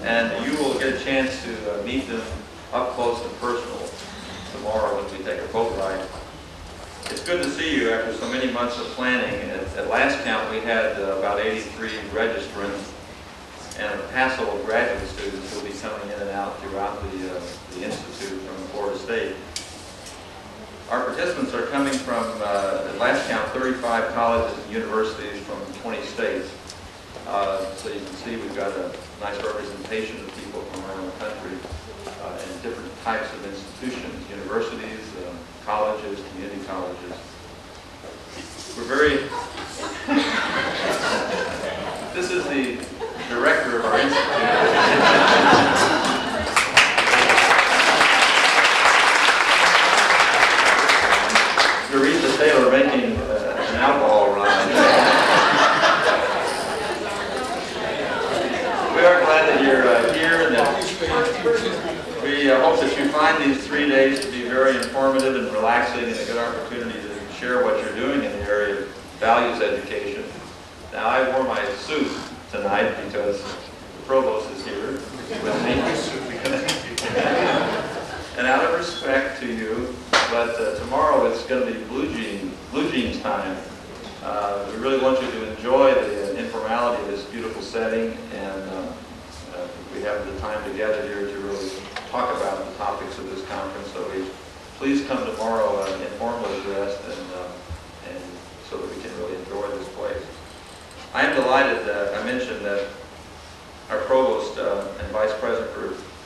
and you will get a chance to meet them up close and personal tomorrow when we take a boat ride. It's good to see you after so many months of planning. At last count, we had about 83 registrants and a passel of graduate students who will be coming in and out throughout the Institute from Florida State. Our participants are coming from, at last count, 35 colleges and universities from 20 states. So you can see we've got a nice representation of people from around the country and different types of institutions, universities, colleges, community colleges. We're very, this is the director of our institute. Teresa Taylor making an alcohol run. We are glad that you're here, and that we hope that you find these 3 days to be very informative and relaxing, and a good opportunity to share what you're doing in the area of values education. Now, I wore my suit tonight because the provost is here with me. And out of respect to you, but tomorrow it's going to be blue jeans time. We really want you to enjoy the informality of this beautiful setting, and we have the time together here to really talk about the topics of this conference. So please come tomorrow informally dressed, and so that we can really enjoy this place. I am delighted that I mentioned that our provost and vice president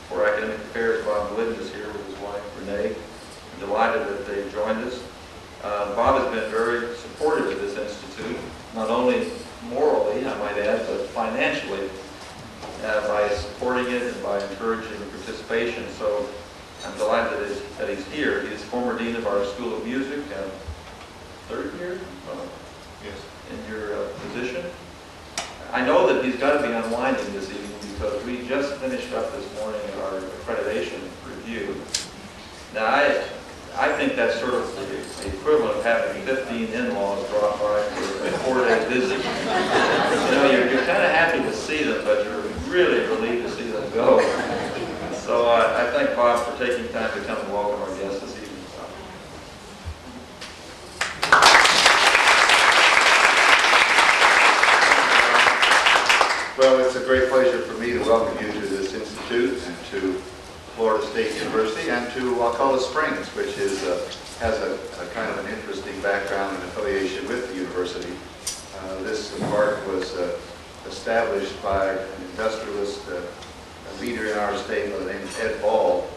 for academic affairs, Bob Glidden, is here with his wife, Renee. I'm delighted that they joined us. Bob has been very supportive of this institute, not only morally, I might add, but financially, by supporting it and by encouraging participation. So I'm delighted that he's here. He's former dean of our School of Music, third year in your position. I know that he's got to be unwinding this evening because we just finished up this morning our accreditation review. Now, I think that's sort of the equivalent of having 15 in-laws drop by for a 4-day visit. You know, you're kind of happy to see them, but you're really relieved to see them go. So I thank Bob for taking time to come and welcome our guests this evening. Well, it's a great pleasure for me to welcome you to this institute and to Florida State University and to Wakulla Springs, which is has a kind of an interesting background and affiliation with the university. This park was established by an industrialist, a leader in our state by the name of Ed Ball,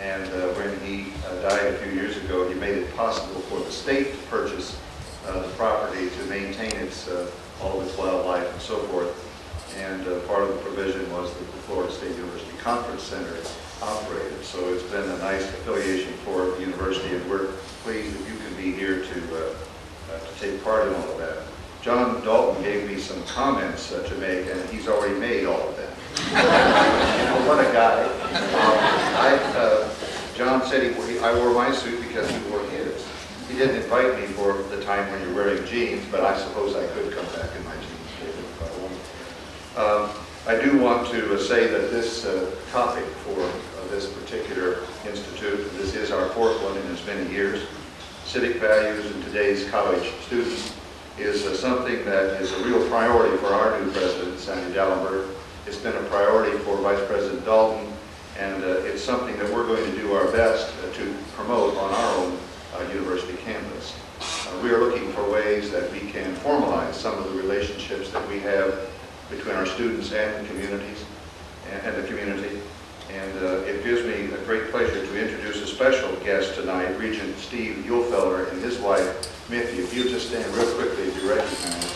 and when he died a few years ago, he made it possible for the state to purchase the property to maintain all of its wildlife and so forth. And part of the provision was that the Florida State University Conference Center operated. So it's been a nice affiliation for the university, and we're pleased that you can be here to take part in all of that. John Dalton gave me some comments to make, and he's already made all of them. You know, what a guy. John said I wore my suit because he wore his. He didn't invite me for the time when you're wearing jeans, but I suppose I could come back in my jeans if I wanted. I do want to say that this topic for this particular institute, this is our fourth one in as many years, civic values in today's college students, is something that is a real priority for our new president, Sandy Dallenberg. It's been a priority for Vice President Dalton, and it's something that we're going to do our best to promote on our own university campus. We are looking for ways that we can formalize some of the relationships that we have between our students and the communities and the community. And it gives me a great pleasure to introduce a special guest tonight, Regent Steve Uhlfelder and his wife, Mithy. If you'll just stand real quickly if you recognize.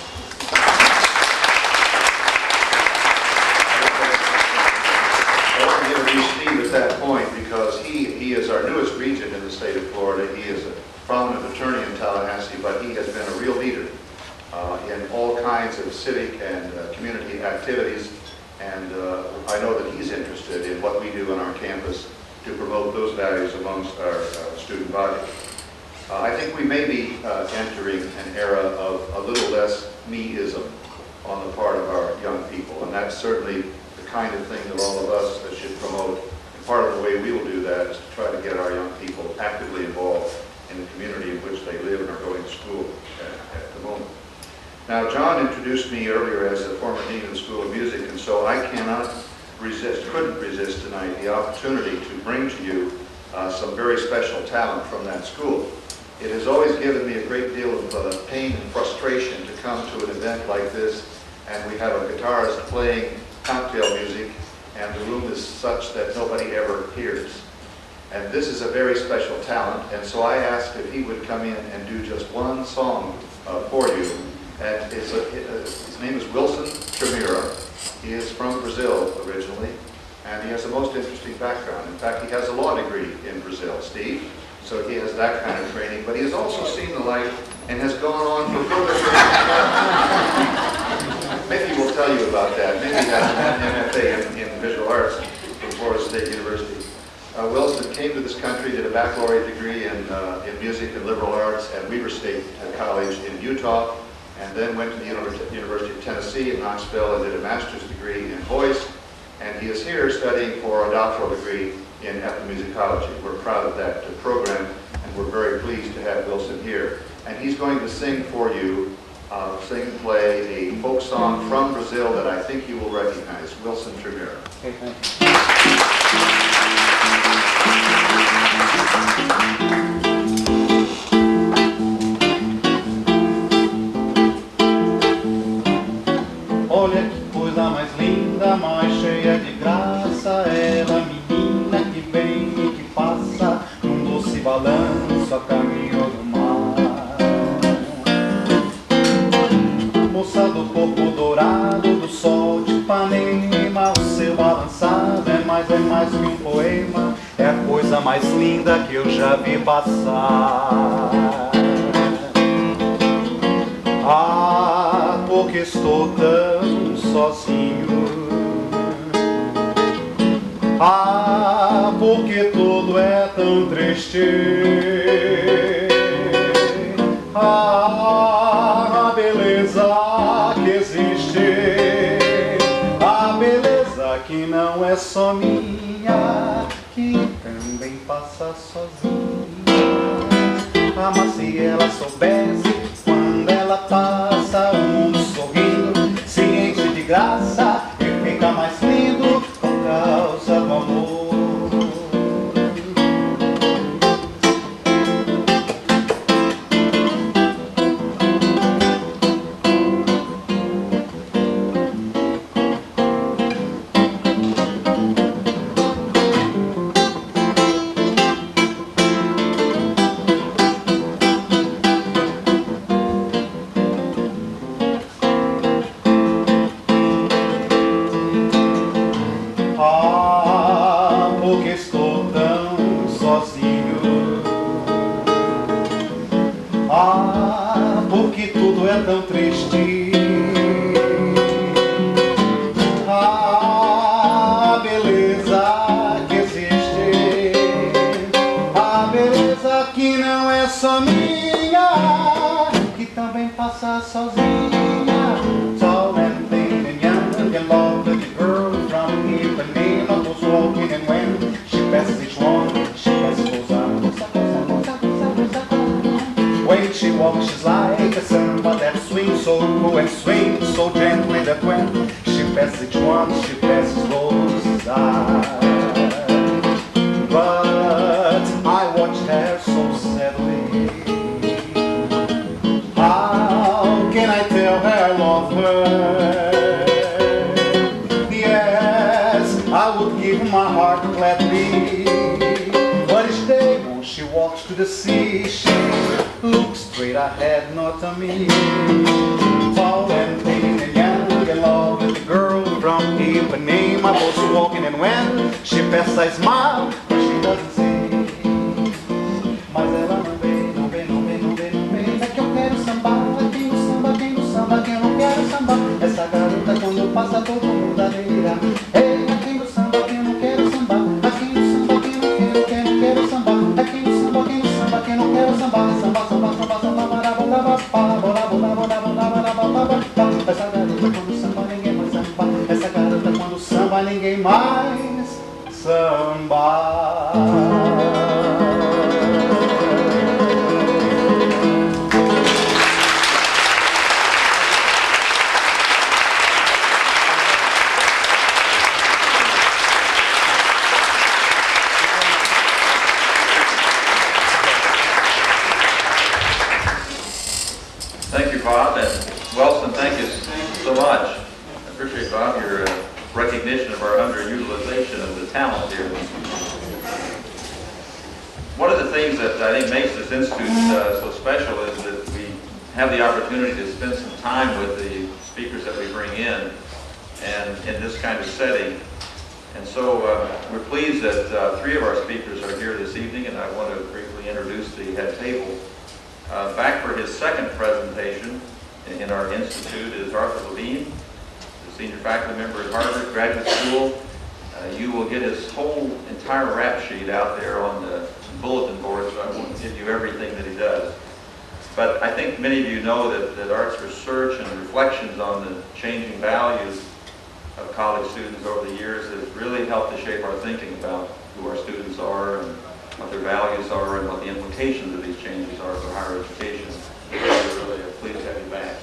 I want to introduce Steve at that point because he is our newest regent in the state of Florida. He is a prominent attorney in Tallahassee, but he has been a real leader in all kinds of civic and community activities, and I know that he's interested in what we do on our campus to promote those values amongst our student body. I think we may be entering an era of a little less me-ism on the part of our young people, and that's certainly the kind of thing that all of us should promote. And part of the way we will do that is to try to get our young people actively involved in the community in which they live and are going to school at the moment. Now, Jon introduced me earlier as the former dean of the School of Music, and so I couldn't resist tonight the opportunity to bring to you some very special talent from that school. It has always given me a great deal of pain and frustration to come to an event like this, and we have a guitarist playing cocktail music, and the room is such that nobody ever hears. And this is a very special talent, and so I asked if he would come in and do just one song for you. And his name is Wilson Tremira. He is from Brazil originally, and he has a most interesting background. In fact, he has a law degree in Brazil, Steve, so he has that kind of training, but he has also seen the light and has gone on for further training. Maybe we'll tell you about that. Maybe he has an MFA in visual arts from Florida State University. Wilson came to this country, did a baccalaureate degree in music and liberal arts at Weber State College in Utah, and then went to the University of Tennessee in Knoxville and did a master's degree in voice, and he is here studying for a doctoral degree in ethnomusicology. We're proud of that program, and we're very pleased to have Wilson here. And he's going to sing for you, play a folk song from Brazil that I think you will recognize, Wilson Tremira. Okay, thank you. Olha que coisa mais linda, mais cheia de graça, ela menina que vem e que passa, num doce balanço a caminho do mar. Moça do corpo dourado, do sol de Ipanema, o seu balançado é mais que um poema, é a coisa mais linda que eu já vi passar. Ah, porque estou tão sozinho. Ah, porque tudo é tão triste. Ah, a beleza que existe, a beleza que não é só minha, que também passa sozinha. Ah, mas se ela soubesse, quando ela passa, o mundo sorrindo se enche de graça e fica mais lindo por causa do amor. Tão triste. A beleza que existe, a beleza que não é só minha, que também passa sozinha. Tall and thin and young and lovely, the girl from Ipanema goes walking, and when she passes each one, she passes goes on. When she walks, she's like a samba that swings so cool and swings so gently that when she passes each one, she passes roses on. But I watch her so sadly. How can I tell her I love her? Yes, I would give my heart gladly. But each day when she walks to the sea, she looks straight ahead, not at me. Tall and thin and young and lovely, the girl from Ipanema goes walking, and when she passes I smile, but she doesn't see. Mas ela não vê, não vê, não vê, não vê, não vê. É que eu quero sambar, quem no samba, quem no samba, quem não quero sambar. Essa garota quando passa todo mundo adeira. Ei, aqui no samba, quem não quero sambar. Aqui no samba, quem não quero sambar. Aqui no samba, quem não quero sambar. Samba, samba, samba, samba, barabá, essa garota quando samba ninguém mais samba. Essa garota quando samba ninguém mais samba. Thank you, Bob, and Welston, thank you so much. I appreciate, Bob, your recognition of our underutilization of the talent here. One of the things that I think makes this institute so special is that we have the opportunity to spend some time with the speakers that we bring in, and in this kind of setting. And so we're pleased that 3 of our speakers are here this evening, and I want to briefly introduce the head table. Back for his second presentation in our institute is Arthur Levine, the senior faculty member at Harvard Graduate School. You will get his whole entire rap sheet out there on the bulletin board, so I won't give you everything that he does. But I think many of you know that Art's research and reflections on the changing values of college students over the years has really helped to shape our thinking about who our students are and what their values are and what the implications of these changes are for higher education. We're really pleased to have you back.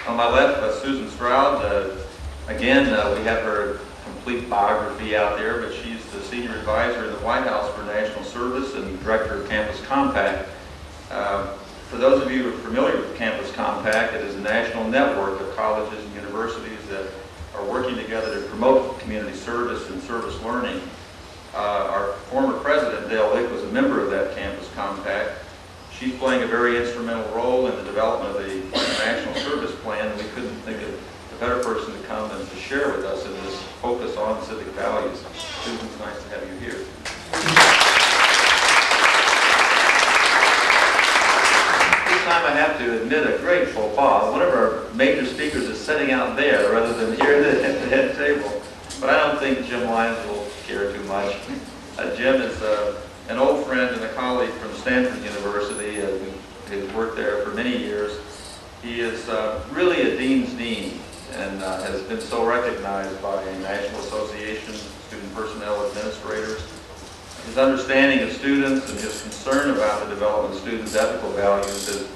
On my left, Susan Stroud. Again, we have her complete biography out there, but she's the senior advisor in the White House for National Service and director of Campus Compact. For those of you who are familiar with Campus Compact, it is a national network of colleges and universities that are working together to promote community service and service learning. Our former president, Dale Lick, was a member of that Campus Compact. She's playing a very instrumental role in the development of the National Service Plan. We couldn't think of a better person to come and to share with us in this focus on civic values. Susan, it's nice to have you here. This time I have to admit a great faux pas. One of our major speakers is sitting out there rather than here at the head table. But I don't think Jim Lyons will care too much. Jim is an old friend and a colleague from Stanford University. He's worked there for many years. He is really a dean's dean and has been so recognized by a National Association of Student Personnel Administrators. His understanding of students and his concern about the development of students' ethical values has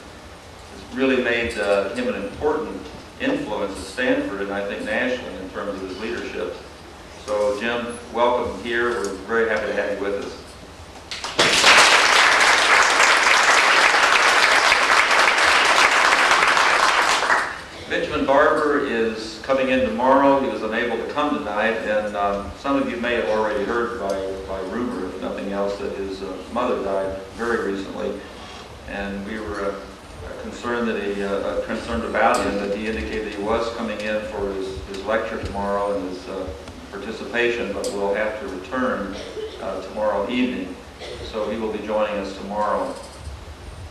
really made him an important influence at Stanford and I think nationally in terms of his leadership. So Jim, welcome here. We're very happy to have you with us. Benjamin Barber is coming in tomorrow. He was unable to come tonight, and some of you may have already heard by rumor, if nothing else, that his mother died very recently. And we were concerned about him, that he indicated he was coming in for his lecture tomorrow and his participation, but will have to return tomorrow evening. So he will be joining us tomorrow.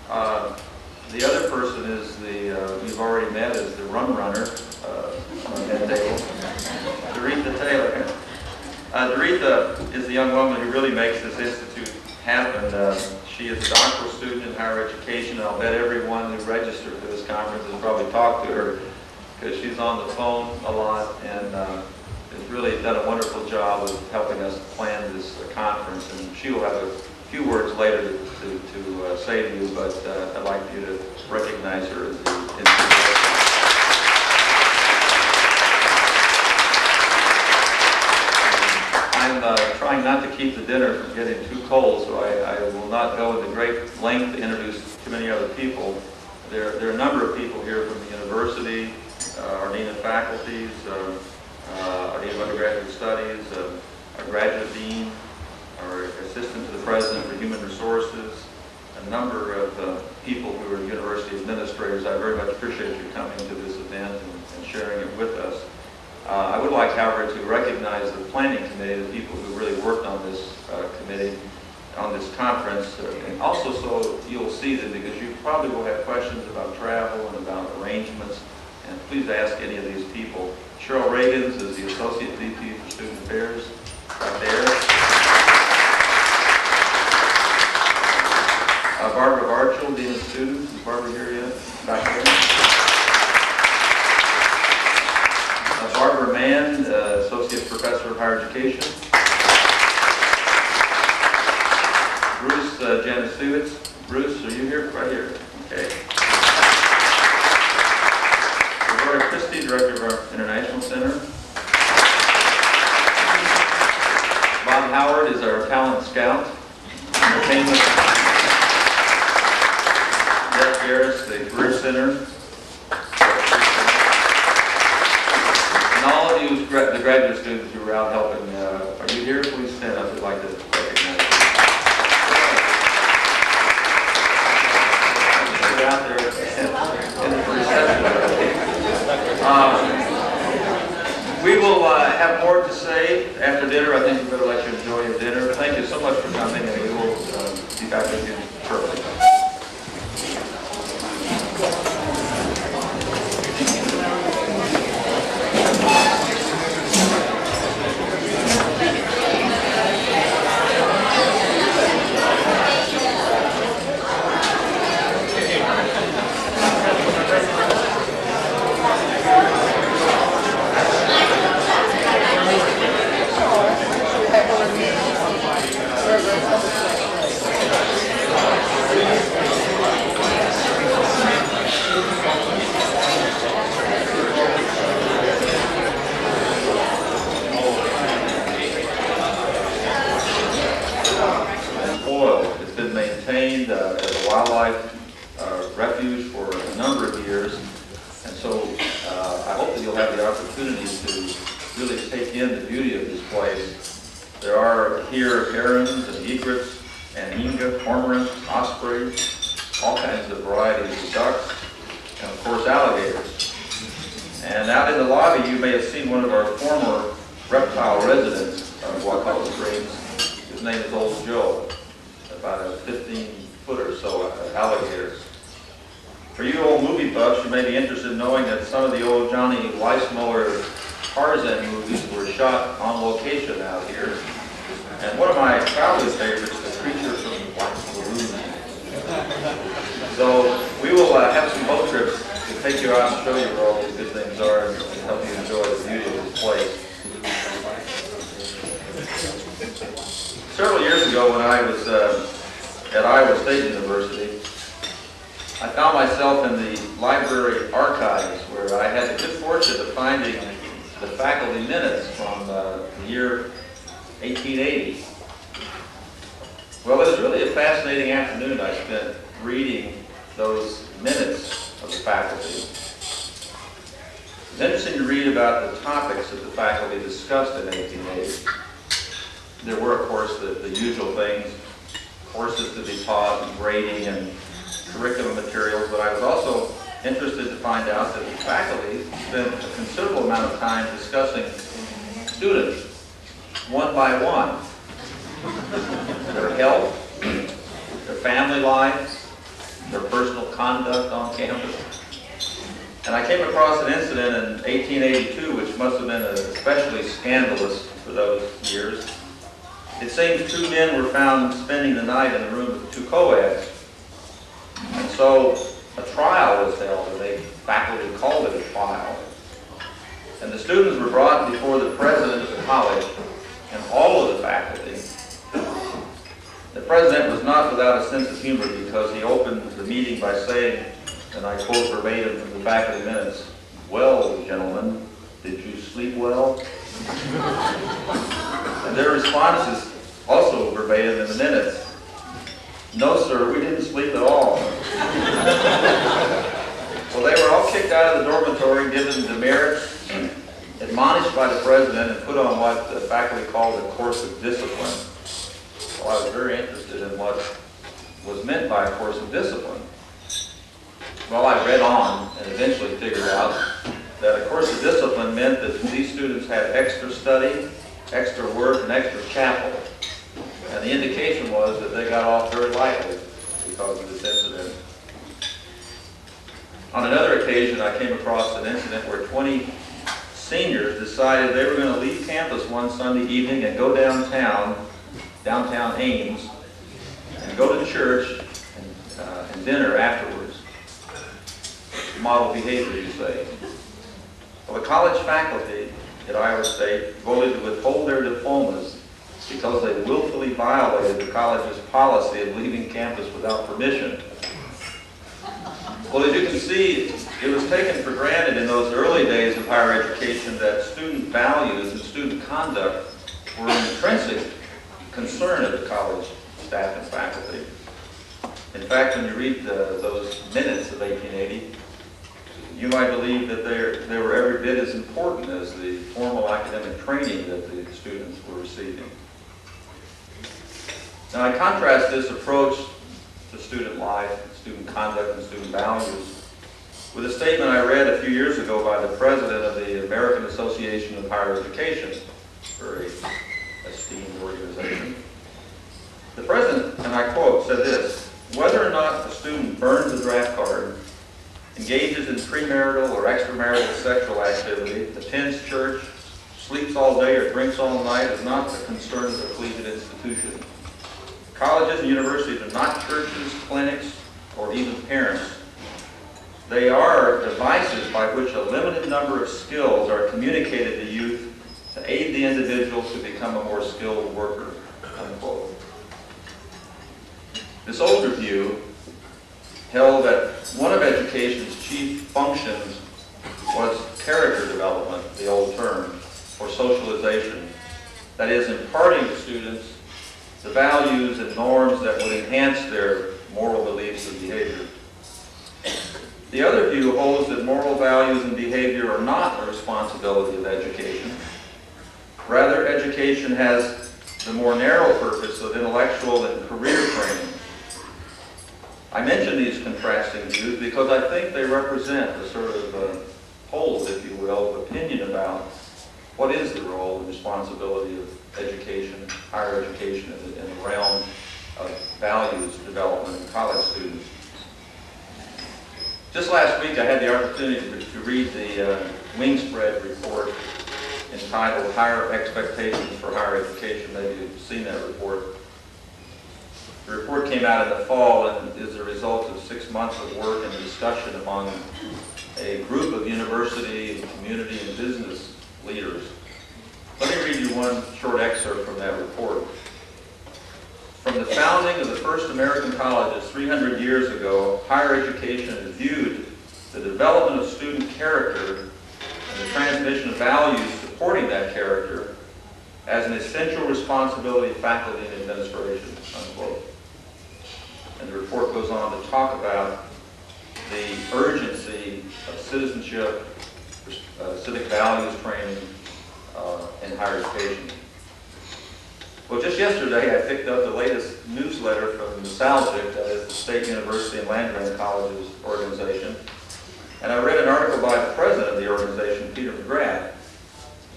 The other person is we've already met, is the rum runner on the head table, Doretha Taylor. Doretha is the young woman who really makes this institute happen. She is a doctoral student in higher education, and I'll bet everyone who registered for this conference has probably talked to her because she's on the phone a lot and has really done a wonderful job of helping us plan this conference. And she will have a few words later to say to you, but I'd like you to recognize her as the introduction. I'm trying not to keep the dinner from getting too cold, so I will not go into great length to introduce too many other people. There are a number of people here from the university, our dean of faculties, our dean of undergraduate studies, our graduate dean, our assistant to the president for human resources, a number of people who are university administrators. I very much appreciate you coming to this event and sharing it with us. I would like, however, to recognize the planning committee, the people who really worked on this committee, on this conference, and also so you'll see them, because you probably will have questions about travel and about arrangements, and please ask any of these people. Cheryl Reagans is the Associate VP for Student Affairs, right there. Barbara Barchel, Dean of Students. Is Barbara here yet? Back there. Barbara Mann, Associate Professor of Higher Education. Bruce Janasiewicz. Bruce, are you here? Right here. Okay. Roberta Christie, Director of our International Center. Bob Howard is our Talent Scout. Entertainment. Jeff Harris, the Career Center. And all of you, the graduate students who were out helping, are you here? Please stand up. We'd like to recognize you. Get out there in the reception. We will have more to say after dinner. I think we better let you enjoy your dinner. Thank you so much for coming, and we will be back with you shortly. As a wildlife refuge for a number of years, and so I hope that you'll have the opportunity to really take in the beauty of this place. There are here herons and egrets and inga, cormorants, ospreys, all kinds of varieties of ducks, and of course alligators. And out in the lobby you may have seen one of our former reptile residents of Wakulla Springs. His name is Old Joe, about a 15-foot or so alligators. For you old movie buffs, you may be interested in knowing that some of the old Johnny Weissmuller Tarzan movies were shot on location out here. And one of my childhood favorites, The Creature from the Black Lagoon. So we will have some boat trips to take you out and show you where all these good things are and help you enjoy the beauty of this place. Several years ago when I was at Iowa State University, I found myself in the library archives where I had the good fortune of finding the faculty minutes from the year 1880. Well, it was really a fascinating afternoon I spent reading those minutes of the faculty. It's interesting to read about the topics that the faculty discussed in 1880. There were, of course, the usual things, courses to be taught, and grading, and curriculum materials, but I was also interested to find out that the faculty spent a considerable amount of time discussing students, one by one. Their health, their family lives, their personal conduct on campus. And I came across an incident in 1882, which must have been especially scandalous for those years. It seems two men were found spending the night in a room with two co-eds. And so a trial was held, and the faculty called it a trial. And the students were brought before the president of the college and all of the faculty. The president was not without a sense of humor because he opened the meeting by saying, and I quote verbatim from the faculty minutes, "Well, gentlemen, did you sleep well?" And their responses, also verbatim in the minutes, "No, sir, we didn't sleep at all." Well, they were all kicked out of the dormitory, given demerits, admonished by the president, and put on what the faculty called a course of discipline. Well, I was very interested in what was meant by a course of discipline. Well, I read on and eventually figured out that a course of discipline meant that these students had extra study, extra work, and extra chapel. And the indication was that they got off very lightly because of this incident. On another occasion, I came across an incident where 20 seniors decided they were going to leave campus one Sunday evening and go downtown Ames, and go to church and and dinner afterwards. Model behavior, you say. Well, the college faculty at Iowa State voted to withhold their diplomas because they willfully violated the college's policy of leaving campus without permission. Well, as you can see, it was taken for granted in those early days of higher education that student values and student conduct were an intrinsic concern of the college staff and faculty. In fact, when you read those minutes of 1880, you might believe that they were every bit as important as the formal academic training that the students were receiving. Now, I contrast this approach to student life, student conduct, and student values with a statement I read a few years ago by the president of the American Association of Higher Education, a very esteemed organization. The president, and I quote, said this: "Whether or not a student burns a draft card, engages in premarital or extramarital sexual activity, attends church, sleeps all day, or drinks all night is not the concern of a collegiate institution. Colleges and universities are not churches, clinics, or even parents. They are devices by which a limited number of skills are communicated to youth to aid the individual to become a more skilled worker," unquote. This older view held that one of education's chief functions was character development, the old term, or socialization. That is, imparting to students the values and norms that would enhance their moral beliefs and behavior. The other view holds that moral values and behavior are not the responsibility of education. Rather, education has the more narrow purpose of intellectual and career training. I mention these contrasting views because I think they represent a sort of poll, if you will, of opinion about what is the role and responsibility of education, higher education, in the realm of values development in college students. Just last week I had the opportunity to read the Wingspread report entitled "Higher Expectations for Higher Education." Maybe you've seen that report. The report came out in the fall and is a result of 6 months of work and discussion among a group of university, community, and business leaders. Let me read you one short excerpt from that report. "From the founding of the first American colleges 300 years ago, higher education has viewed the development of student character and the transmission of values supporting that character as an essential responsibility of faculty and administration," unquote. And the report goes on to talk about the urgency of citizenship, civic values training in higher education. Well, just yesterday I picked up the latest newsletter from the SALGIC, that is the State University and Land Grant Colleges organization, and I read an article by the president of the organization, Peter McGrath.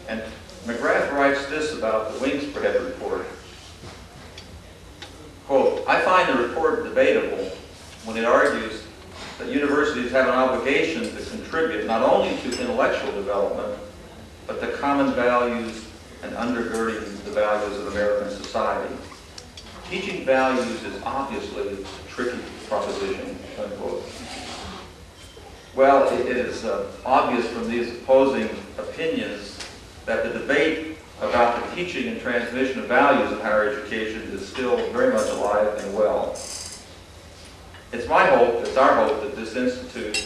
And McGrath writes this about the Wingspread report. Quote, "I find the report debatable when it argues that universities have an obligation to contribute not only to intellectual development, but to common values and undergirding the values of American society. Teaching values is obviously a tricky proposition," unquote. Well, it is obvious from these opposing opinions that the debate about the teaching and transmission of values in higher education is still very much alive and well. It's my hope, it's our hope, that this institute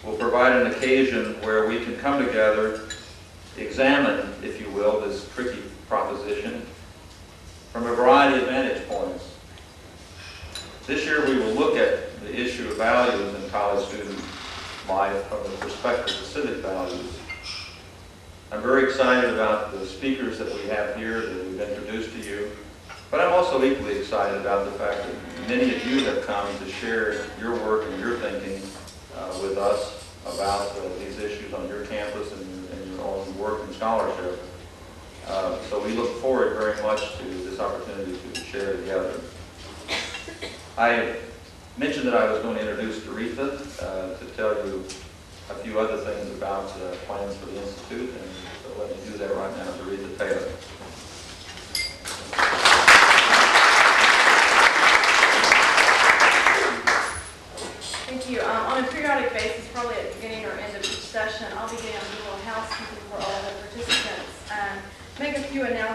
will provide an occasion where we can come together, examine, if you will, this tricky proposition from a variety of vantage points. This year we will look at the issue of values in college student life from the perspective of civic values. I'm very excited about the speakers that we have here that we've introduced to you, but I'm also equally excited about the fact that many of you have come to share your work and your thinking with us about these issues on your campus and your own work and scholarship. So we look forward very much to this opportunity to share together. I mentioned that I was going to introduce Doretha to tell you a few other things about plans for the Institute, and so let me do that right now. Doretha Taylor.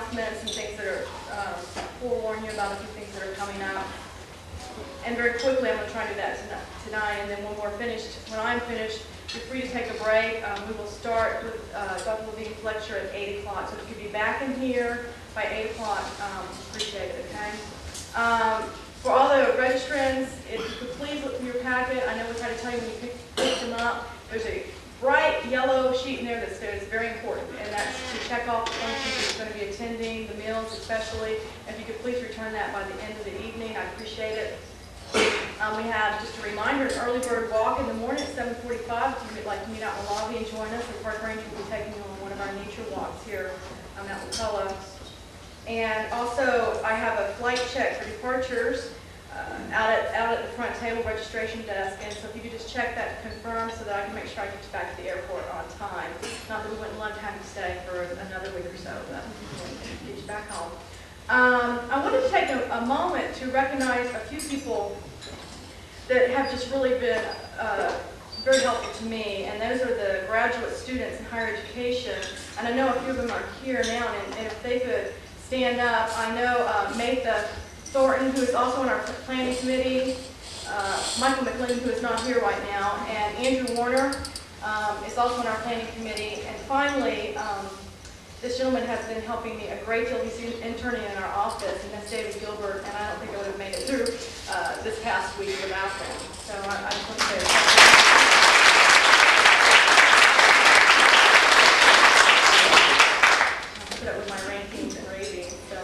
announcements and things that are, forewarn you about a few things that are coming up. And very quickly, I'm going to try to do that tonight, and then when I'm finished, you're free to take a break. We will start with Dr. Levine's lecture at 8 o'clock, so if you could be back in here by 8 o'clock, appreciate it, okay? For all the registrants, if you could please look through your packet. I know we try to tell you when you pick them up. There's a bright yellow sheet in there that says very important, and that's to check off the functions that's going to be attending, the meals especially. If you could please return that by the end of the evening, I'd appreciate it. We have just a reminder, an early bird walk in the morning at 7:45. If you'd like to meet out in the lobby and join us, the park ranger will be taking you on one of our nature walks here at Wakulla. And also, I have a flight check for departures out at the front table registration desk. And so if you could just check that to confirm so that I can make sure I get you back to the airport on time. Not that we wouldn't love to have you stay for another week or so, but get you back home. I wanted to take a moment to recognize a few people that have just really been very helpful to me, and those are the graduate students in higher education. And I know a few of them are here now, and if they could stand up. I know Maytha Thornton, who is also on our planning committee, Michael McLean, who is not here right now, and Andrew Warner is also on our planning committee. And finally, this gentleman has been helping me a great deal. He's interning in our office, and that's David Gilbert, and I don't think I would have made it through this past week without him. So I just want to say put up with my rankings and ratings. So,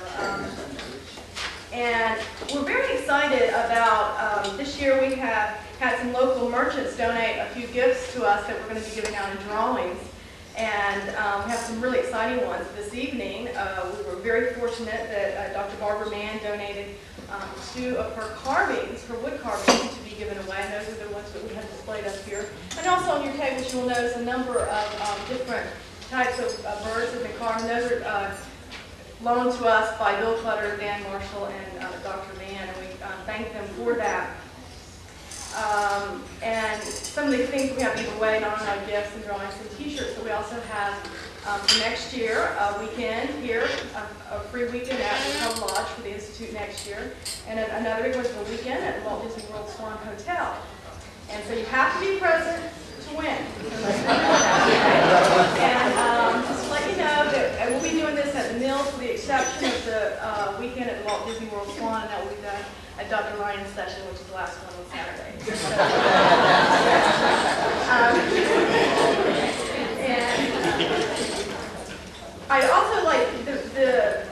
and we're very excited about this year. We have had some local merchants donate a few gifts to us that we're going to be giving out in drawings. And we have some really exciting ones this evening. We were very fortunate that Dr. Barbara Mann donated 2 of her carvings, her wood carvings, to be given away. And those are the ones that we have displayed up here. And also on your tables, you'll notice a number of different types of birds that have been carved. And those are loaned to us by Bill Clutter, Dan Marshall, and Dr. Mann. And we thank them for that. And some of the things we have to give away, not only gifts and drawings and t-shirts, but we also have for next year a weekend here, a free weekend at the Hub Lodge for the Institute next year, and another wonderful weekend at the Walt Disney World Swan Hotel. And so you have to be present to win. And just to let you know that we'll be doing this at the Mills with the exception of the weekend at the Walt Disney World Swan, and that will be done at Dr. Ryan's session, which is the last one on Saturday. I also like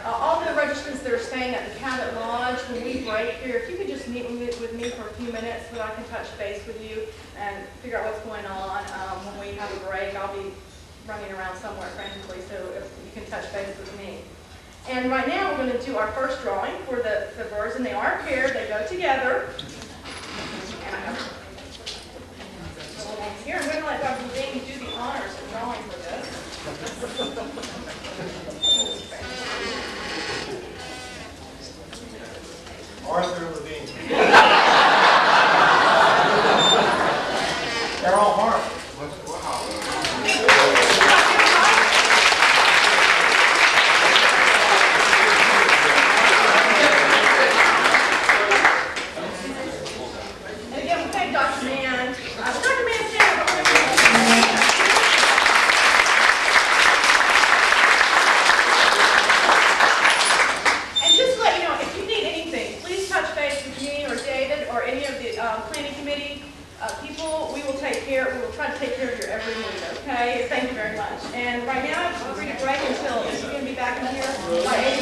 all the registrants that are staying at the Cabot Lodge. When we break here, if you could just meet with me for a few minutes so that I can touch base with you and figure out what's going on. When we have a break, I'll be running around somewhere frantically, so if you can touch base with me. And right now we're going to do our first drawing for the birds, and they are paired, they go together. And I have here, I'm going to let Dr. Levine do the honors of drawing for this. Arthur Levine. They're all marked. And again, we thank Dr. Mann. Dr. Mann, stand up. And just to let you know, if you need anything, please touch base with me or David or any of the planning committee people. We will try to take care of your every need, okay? Thank you very much. And right now, we're free to break until, you're going to be back in here by 8